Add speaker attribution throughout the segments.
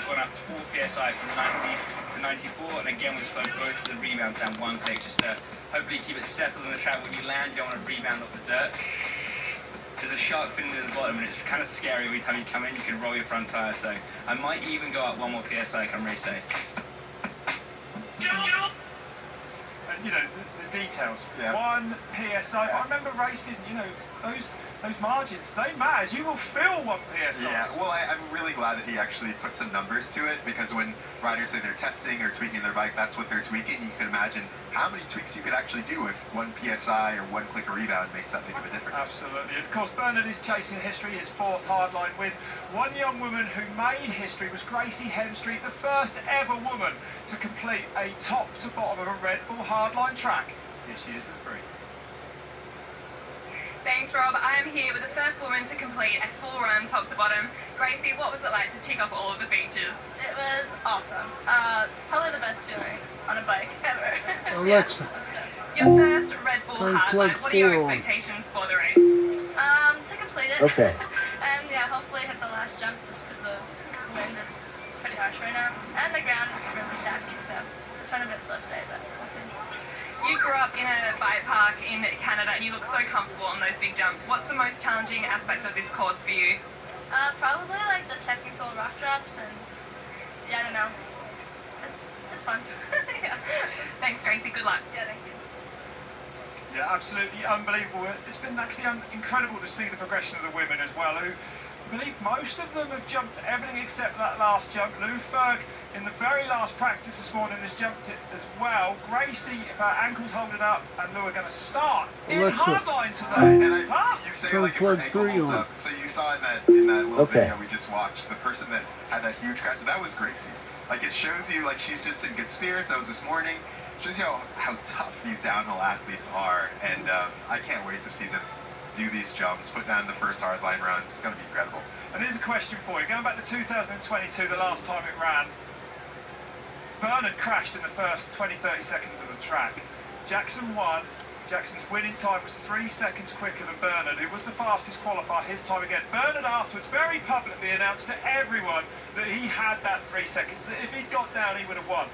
Speaker 1: gone up 4 psi from 90 to 94, and again we've slowed both of the rebounds down 1 click, just to hopefully keep it settled in the track. When you land, you don't want to rebound off the dirt. There's a shark fin near the bottom, and it's kind of scary every time you come in. You can roll your front tire, so I might even go up 1 more psi come race day.
Speaker 2: And you know the details.
Speaker 3: Yeah.
Speaker 2: 1 psi. I remember racing. You know those margins. They matter. You will feel 1 psi.
Speaker 3: Yeah. Well, I'm really glad that he actually put some numbers to it, because when riders say they're testing or tweaking their bike, that's what they're tweaking. You can imagine how many tweaks you could actually do if 1 psi or 1 click a rebound makes that big of a difference.
Speaker 2: Absolutely. And of course, Bernard is chasing history, his 4th hardline win. One young woman who made history was Gracie Hemstreet, the first ever woman to complete a top to bottom of a Red Bull hardline track. Here she is with Brie.
Speaker 4: Thanks, Rob. I am here with the first woman to complete a full run top to bottom. Gracie, what was it like to tick off all of the features?
Speaker 5: It was awesome. Probably the best feeling on a bike ever.
Speaker 6: Alexa.
Speaker 4: Your first Red Bull hardline. What are your
Speaker 6: four.
Speaker 4: expectations for the race?
Speaker 5: To complete it.
Speaker 6: Okay.
Speaker 5: And yeah, hopefully hit the last jump, just because the wind is pretty harsh right now. And the ground is really tacky, so it's running a bit slow today, but we'll see.
Speaker 4: You grew up in a bike park in Canada and you look so comfortable on those big jumps. What's the most challenging aspect of this course for you?
Speaker 5: Probably like the technical rock drops, and yeah, I don't know. It's fun. Yeah.
Speaker 4: Thanks, Gracie. Good luck.
Speaker 5: Yeah, thank you.
Speaker 2: Yeah, absolutely unbelievable. It's been actually incredible to see the progression of the women as well, who I believe most of them have jumped everything except that last jump. Lou Ferg, in the very last practice this morning, has jumped it as well. Gracie, if her ankle's holding up, and Lou are going to start in
Speaker 6: Alexa.
Speaker 2: hardline today.
Speaker 3: And you say
Speaker 6: Turn
Speaker 3: like if
Speaker 6: plug
Speaker 3: her ankle
Speaker 6: 3
Speaker 3: holds
Speaker 6: on.
Speaker 3: up. So you saw in that little
Speaker 6: Okay.
Speaker 3: video we just watched, the person that had that huge crash, that was Gracie. Like, it shows you like she's just in good spirits. That was this morning. Shows you how tough these downhill athletes are, and I can't wait to see them do these jumps, put down the first hardline runs. It's going to be incredible.
Speaker 2: And here's a question for you. Going back to 2022, the last time it ran, Bernard crashed in the first 20-30 seconds of the track. Jackson won. Jackson's winning time was 3 seconds quicker than Bernard, who was the fastest qualifier his time again. Bernard afterwards very publicly announced to everyone that he had that 3 seconds, that if he'd got down, he would have won.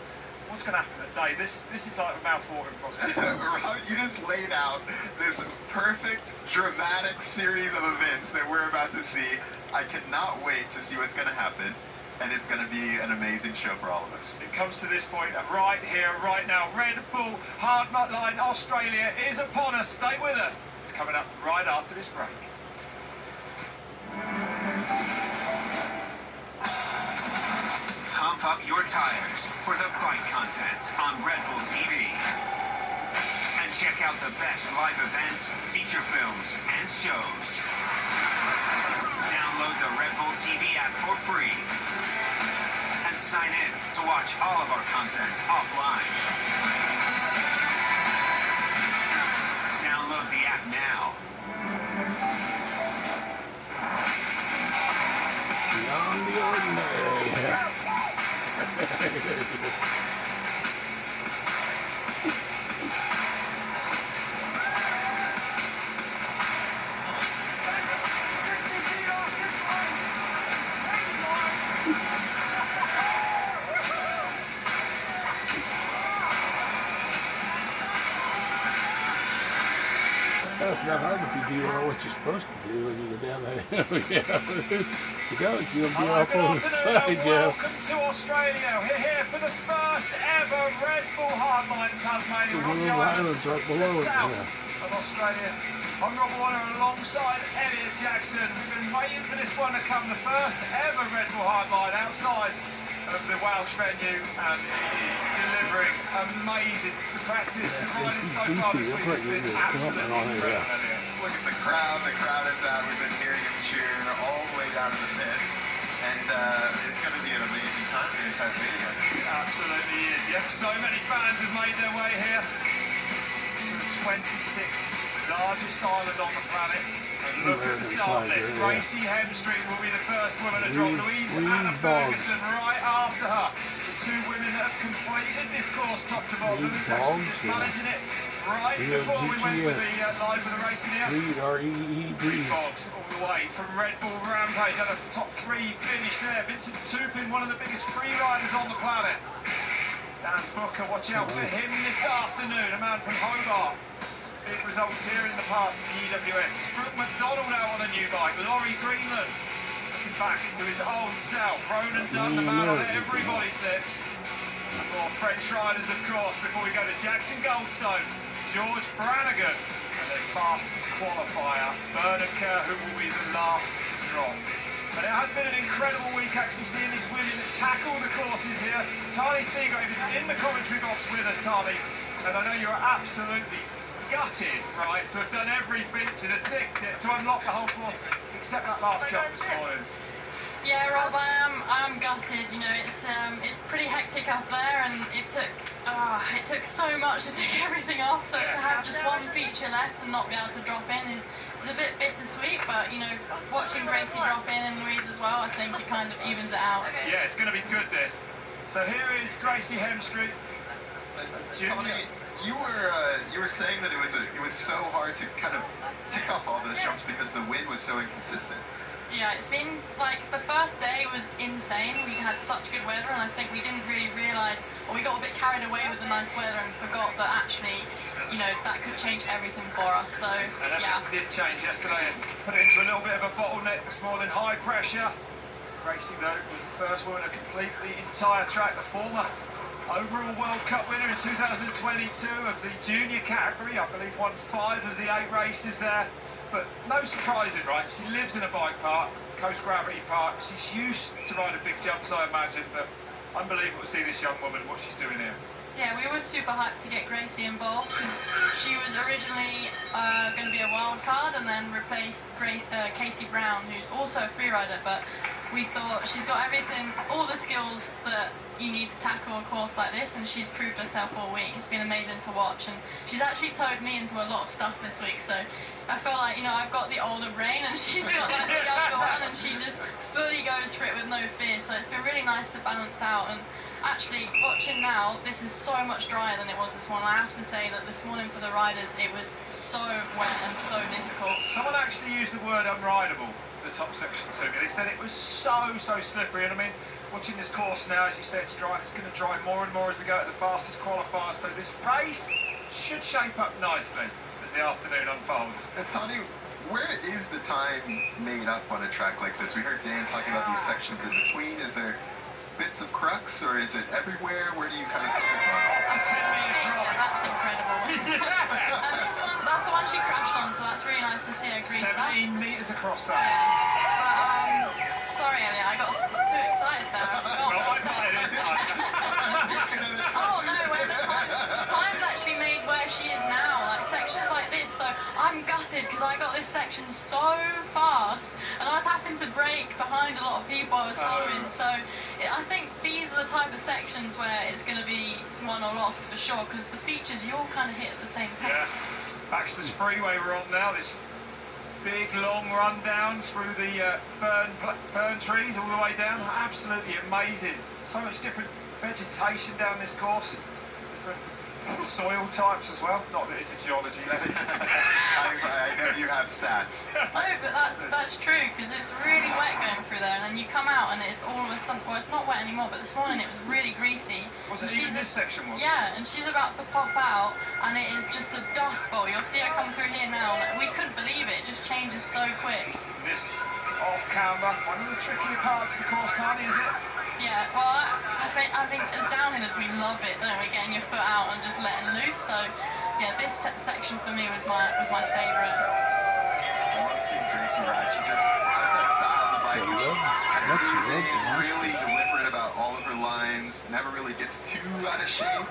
Speaker 2: What's going to happen today? This is like a mouth-watering prospect.
Speaker 3: Rob, you just laid out this perfect, dramatic series of events that we're about to see. I cannot wait to see what's going to happen, and it's going to be an amazing show for all of us.
Speaker 2: It comes to this point right here, right now. Red Bull Hardline Australia is upon us. Stay with us. It's coming up right after this break.
Speaker 7: Pump up your tires for the bike content on Red Bull TV. And check out the best live events, feature films, and shows. Download the Red Bull TV app for free. And sign in to watch all of our content offline. Download the app now.
Speaker 6: Beyond the ordinary. It's not hard if you do what you're supposed to do when you go down there. You go, you'll be off on the side, Joe.
Speaker 2: Welcome to Australia. We're here for the first ever Red Bull Hardline Tasmania.
Speaker 6: So one of
Speaker 2: on the
Speaker 6: those
Speaker 2: island
Speaker 6: islands right
Speaker 2: to
Speaker 6: below
Speaker 2: the
Speaker 6: it.
Speaker 2: south
Speaker 6: Yeah.
Speaker 2: of Australia. I'm Rob Warner alongside Elliot Jackson. We've been waiting for this one to come, the first ever Red Bull Hardline outside of the Welsh venue, and it is delivering amazing. The practice, the riding so far this week has been absolutely incredible.
Speaker 3: Look at the crowd is out. We've been hearing them cheer all the way down to the pits, and it's going to be an amazing time here in Tasmania.
Speaker 2: It absolutely is. Yep, so many fans have made their way here to the 26th largest island on the planet. And look at the start list. Gracie Hemstreet will be the first woman to drop. Louise Anna Ferguson right after her. The two women that have completed this course top to bottom. Lou Jackson just managing it right
Speaker 6: We have
Speaker 2: before we went with the
Speaker 6: GTS.
Speaker 2: live with the racing here.
Speaker 6: Reed, R-E-E-D.
Speaker 2: Bogs all the way from Red Bull Rampage, had a top 3 finish there. Vincent Tupin, one of the biggest free riders on the planet. Dan Booker, watch out for him this afternoon, a man from Hobart. Big results here in the past in the EWS. It's Brooke McDonald now on a new bike. Laurie Greenland looking back to his old self. Ronan Dunn, the man on everybody's lips. Some more French riders, of course, before we go to Jackson Goldstone, George Brannigan, and their fastest qualifier, Bernard Kerr, who will be the last to drop. But it has been an incredible week actually seeing these women tackle the courses here. Tani Seagrave is in the commentary box with us, Tani, and I know you're absolutely gutted, right, to have done every feature, to ticked it, to unlock the whole course, except that last jump this morning.
Speaker 8: Yeah, Rob, I'm gutted. You know, it's pretty hectic up there, and it took so much to take everything off. So to have just one feature left and not be able to drop in is a bit bittersweet. But you know, watching Gracie drop in and Louise as well, I think it kind of evens it out.
Speaker 2: Yeah, it's going to be good this. So here is Gracie Hemstreet.
Speaker 3: Tony, you were saying that it was so hard to kind of tick off all those jumps because the wind was so inconsistent.
Speaker 8: Yeah, it's been like the first day was insane. We had such good weather, and I think we didn't really realise, or we got a bit carried away with the nice weather and forgot that actually, you know, that could change everything for us. So
Speaker 2: And
Speaker 8: yeah.
Speaker 2: it did change yesterday and put it into a little bit of a bottleneck this morning. High pressure. Gracie though was the first woman to complete the entire track. The former overall World Cup winner in 2022 of the junior category. I believe won 5 of the 8 races there. But no surprises, right? She lives in a bike park, Coast Gravity Park. She's used to riding big jumps, I imagine, but unbelievable to see this young woman, what she's doing here.
Speaker 8: Yeah, we were super hyped to get Gracie involved because she was originally going to be a wild card and then replaced Casey Brown, who's also a freerider, but we thought she's got everything, all the skills that you need to tackle a course like this, and she's proved herself all week. It's been amazing to watch, and she's actually towed me into a lot of stuff this week, so I feel like, you know, I've got the older brain and she's got like the younger one, and she just fully goes for it with no fear, so it's been really nice to balance out. And actually, watching now, this is so much drier than it was this morning. I have to say that this morning for the riders, it was so wet and so difficult.
Speaker 2: Someone actually used the word unrideable, the top section to me. They said it was so slippery, and I mean, watching this course now, as you said, it's dry. It's going to dry more and more as we go to the fastest qualifiers, so this race should shape up nicely as the afternoon unfolds.
Speaker 3: And Tony, where is the time made up on a track like this? We heard Dan talking about these sections in between. Is there bits of crux, or is it everywhere? Where do you kind of focus on?
Speaker 2: A 10-metre drop.
Speaker 8: Yeah, that's incredible. And this one, that's the one she crashed on, so that's really nice to see her agree to that.
Speaker 2: 17 metres across that.
Speaker 8: Yeah. But, sorry, Elliot, I got too excited there. I forgot.
Speaker 2: Not my bad, it's
Speaker 8: Oh no, when the time's actually made where she is now, like sections like this, so I'm gutted because I got this section so fast and I was having to brake behind a lot of people I was following, so I think these are the type of sections where it's going to be won or lost for sure, because the features you all kind of hit at the same pace.
Speaker 2: Yeah. Baxter's Freeway we're on now, this big long run down through the fern trees all the way down. Absolutely amazing. So much different vegetation down this course. Different soil types as well. Not that it's a geology lesson.
Speaker 3: I know you have stats.
Speaker 8: No, but that's true, because it's really wet going through there, and then you come out and it's all of a sudden, well, it's not wet anymore, but this morning it was really greasy.
Speaker 2: Was it
Speaker 8: And
Speaker 2: even
Speaker 8: she's
Speaker 2: this section? Was it?
Speaker 8: Yeah, and she's about to pop out, and it is just a dust bowl. You'll see her come through here now. Like, we couldn't believe it. It just changes so quick.
Speaker 2: This off camber, one of the trickier parts of the course, Tani, is it?
Speaker 8: Yeah, well, I think as downhillers we love it, don't we? Getting your foot out and just letting loose. So, yeah, this section for me was my favourite.
Speaker 3: I love seeing Gracie ride. She just has that style of bike. Cruising, really deliberate about all of her lines, never really gets too out of shape.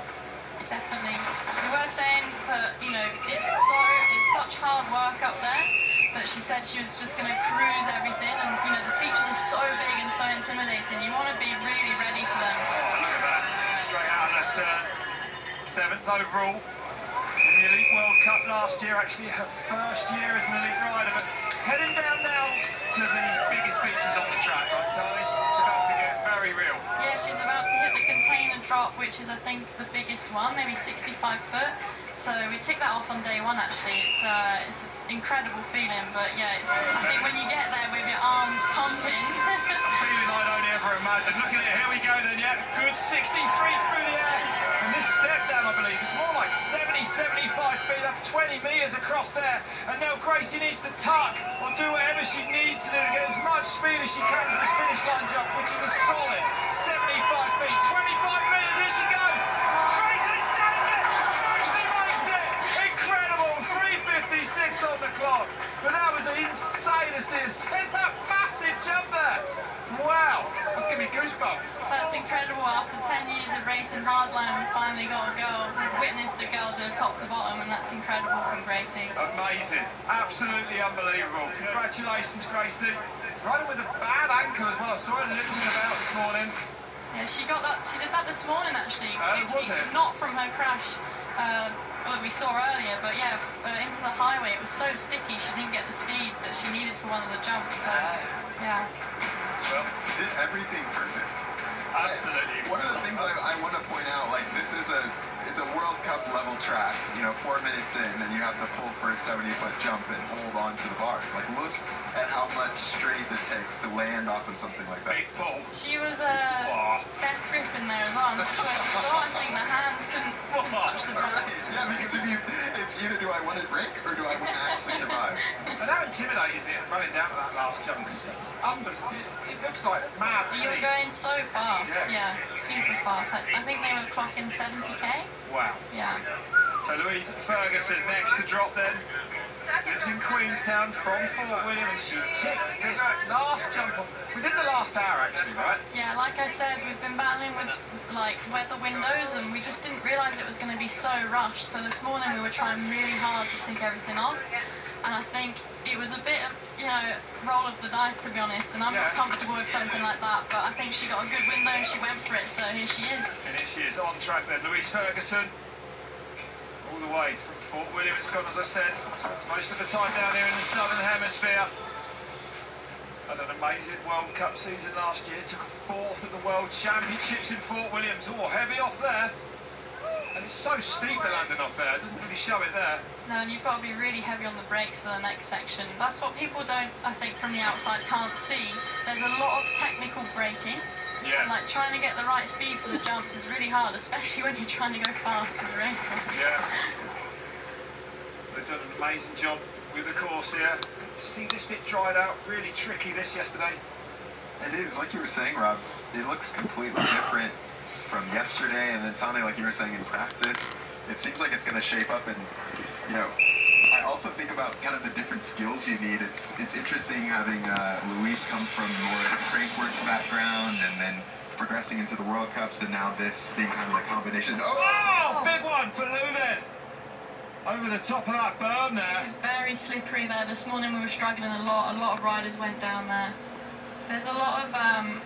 Speaker 8: Definitely. We were saying that, you know, it's such hard work up there, but she said she was just going to cruise everything, and, you know, the features are so big and so intimidating. You want to be really ready for them.
Speaker 2: Oh, look at that. Straight out of that turn. 7th overall in the Elite World Cup last year. Actually, her first year as an elite rider, but heading down now to the biggest features on the track, right, Tony? It's about to get very real.
Speaker 8: Yeah, she's about to hit the container drop, which is I think the biggest one, maybe 65 foot. So we ticked that off on day one actually. It's an incredible feeling, but yeah, I think when you get there with your arms pumping.
Speaker 2: Feeling I'd only ever imagined. Look at it, here we go then, yeah. Good 63 through the air. And this step down, I believe, is more like 70, 75 feet. That's 20 metres across there. And now Gracie needs to tuck or do whatever she needs to do to get as much speed as she can to this finish line jump, which is a solid 75 feet. 25 metres, here she goes. Gracie saves it! Gracie makes it! Incredible! 3:56 on the clock. But that was insane to see her send that massive jump there. Wow, that's giving me goosebumps.
Speaker 8: That's incredible. After 10 years of racing hardline, we finally got a girl. We've witnessed a girl do top to bottom, and that's incredible from Gracie.
Speaker 2: Amazing, absolutely unbelievable. Congratulations, Gracie. Riding with a bad ankle as well. I saw her limping about this morning.
Speaker 8: Yeah, she got that. She did that this morning actually.
Speaker 2: Was it?
Speaker 8: Not from her crash. What we saw earlier, but yeah, into the highway. It was so sticky. She didn't get the speed that she needed for one of the jumps. So yeah.
Speaker 3: Well, did everything perfect.
Speaker 2: Absolutely.
Speaker 3: One of the things I want to point out, like this is it's a World Cup level track. You know, 4 minutes in, and you have to pull for a 70-foot jump and hold on to the bars. Like, look at how much strength it takes to land off of something like that.
Speaker 2: Big pull.
Speaker 8: She was death grip in there as well. I'm not sure if you saw. I think the hands couldn't touch the ground.
Speaker 3: Yeah, because it's either do I want to break or do I want to actually survive.
Speaker 2: And how intimidating is it running down to that last jump? It's unbelievable. It looks like mad
Speaker 8: You were
Speaker 2: speed.
Speaker 8: going so fast.
Speaker 2: Yeah.
Speaker 8: Yeah, super fast. I think they were clocking 70k.
Speaker 2: Wow.
Speaker 8: Yeah.
Speaker 2: So Louise Ferguson next to drop then. Lives in Queenstown from Fort William, and she ticked this last jump off within the last hour actually, right?
Speaker 8: Yeah, like I said, we've been battling with like weather windows, and we just didn't realise it was going to be so rushed. So this morning we were trying really hard to tick everything off, and I think it was a bit of, roll of the dice, to be honest, and I'm not comfortable with something like that, but I think she got a good window and she went for it, so here she is.
Speaker 2: And here she is on track then, Louise Ferguson, all the way from Fort William in Scotland, as I said, spends most of the time down here in the Southern Hemisphere. Had an amazing World Cup season last year, took a 4th at the World Championships in Fort Williams. Oh, heavy off there. And it's so steep the landing off there, it doesn't really show it there.
Speaker 8: No, and you've got to be really heavy on the brakes for the next section. That's what people don't, I think, from the outside can't see. There's a lot of technical braking.
Speaker 2: Yeah.
Speaker 8: Like trying to get the right speed for the jumps is really hard, especially when you're trying to go fast in the race.
Speaker 2: Yeah. They've done an amazing job with the course here. To see this bit dried out, really tricky this yesterday.
Speaker 3: It is, like you were saying, Rob, it looks completely different from yesterday, and then Tane, like you were saying, in practice, it seems like it's going to shape up. And I also think about kind of the different skills you need. It's interesting having Louise come from more Crankworks background and then progressing into the World Cups, and now this being kind of the combination.
Speaker 2: Oh, big one for Lou then. Over the top of that berm there.
Speaker 8: It's very slippery there. This morning we were struggling a lot. A lot of riders went down there. There's a lot of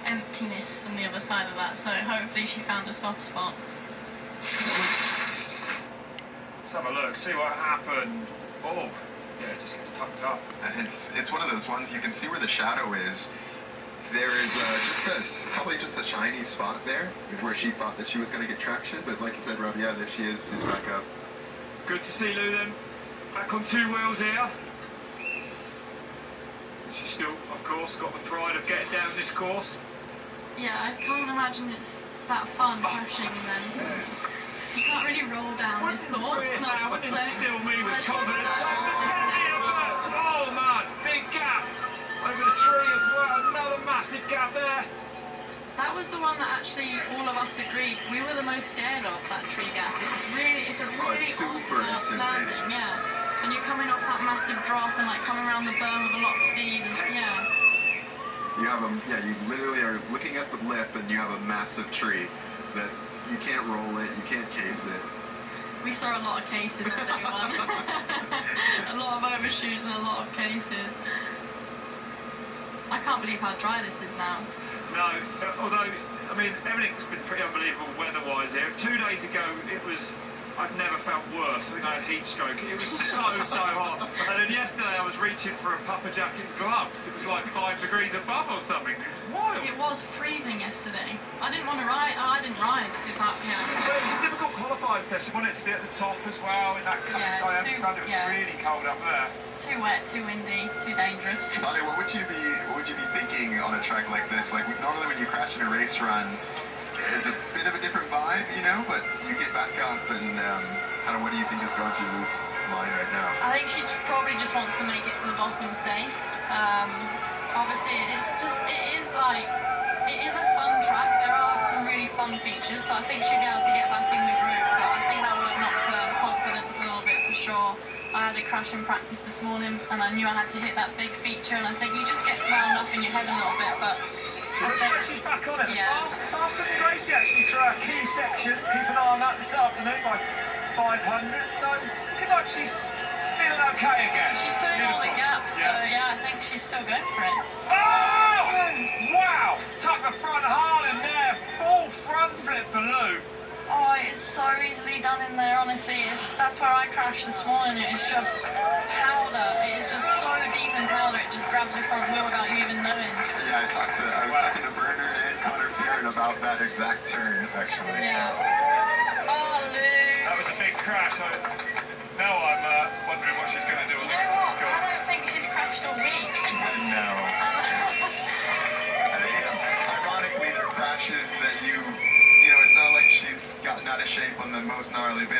Speaker 8: emptiness on the other side of that, so hopefully she found a soft spot.
Speaker 2: Let's have a look, see what happened. Oh, yeah, it just gets tucked up.
Speaker 3: And it's one of those ones you can see where the shadow is. There is probably just a shiny spot there where she thought that she was going to get traction, but like you said, Rob, yeah, there she is. She's back up.
Speaker 2: Good to see Lou then. Back on 2 wheels here. She's still, of course, got the pride of getting down this course.
Speaker 8: Yeah, I can't imagine it's that fun crashing and then you can't really roll down this course.
Speaker 2: Wouldn't instill me with
Speaker 8: unless you
Speaker 2: confidence.
Speaker 8: start-
Speaker 2: Oh man, big gap over the tree as well. Another massive gap there.
Speaker 8: That was the one that actually all of us agreed we were the most scared of, that tree gap. It's a really
Speaker 3: super
Speaker 8: awkward
Speaker 3: intimidating.
Speaker 8: landing, yeah. And you're coming off that massive drop and like coming around the berm with a lot of speed, and yeah.
Speaker 3: You literally are looking at the lip and you have a massive tree that you can't roll it, you can't case it.
Speaker 8: We saw a lot of cases on day one. A lot of overshoots and a lot of cases. I can't believe how dry this is now.
Speaker 2: No, although, I mean, everything's been pretty unbelievable weather-wise here. 2 days ago, it was I've never felt worse. I think I had heat stroke. It was so hot. And then yesterday I was reaching for a puffer jacket and gloves. It was like 5 degrees above or something. It was wild.
Speaker 8: It was freezing yesterday. I didn't want to ride. I didn't ride because
Speaker 2: But it was a difficult qualifying session. Wanted it to be at the top as well in that cold.
Speaker 8: Yeah,
Speaker 2: I understand it was
Speaker 8: yeah.
Speaker 2: really cold up there.
Speaker 8: too wet, too windy, too dangerous.
Speaker 3: Bonnie, what would you be thinking on a track like this? Like normally when you crash in a race run, it's a bit of a different vibe, you know, but you get back up and kind of what do you think is going through Lou's mind right now?
Speaker 8: I think she probably just wants to make it to the bottom safe. Obviously, it is a fun track. There are some really fun features, so I think she'll be able to get back in the group, but I think that would have knocked her confidence a little bit for sure. I had a crash in practice this morning and I knew I had to hit that big feature, and I think you just get wound up in your head a little bit, but
Speaker 2: She's back on it.
Speaker 8: Yeah.
Speaker 2: Faster than Gracie actually through our key section. Keep an eye on that this afternoon by 500. So looking like she's feeling okay again.
Speaker 8: she's putting all the
Speaker 2: Beautiful.
Speaker 8: gaps, so yeah, I think she's still going for it.
Speaker 2: Oh! Wow! Tuck the front hard in there. Full front flip for Lou.
Speaker 8: Oh, it's so easily done in there, honestly. That's where I crashed this morning. It is just powder. It is just so deep in powder, it just grabs your front wheel without you even knowing.
Speaker 3: Yeah, I was talking to Bernard and Connor Fearon about that exact turn, actually.
Speaker 8: Yeah. Oh, Lou.
Speaker 2: That was a big crash. Now I'm wondering what she's going to do on
Speaker 8: You
Speaker 2: the
Speaker 8: know
Speaker 2: rest of
Speaker 8: what?
Speaker 2: this course.
Speaker 8: I don't think she's crashed all week.
Speaker 3: No. I mean, ironically, they're crashes that you know, it's not like she's gotten out of shape on the most gnarly bit.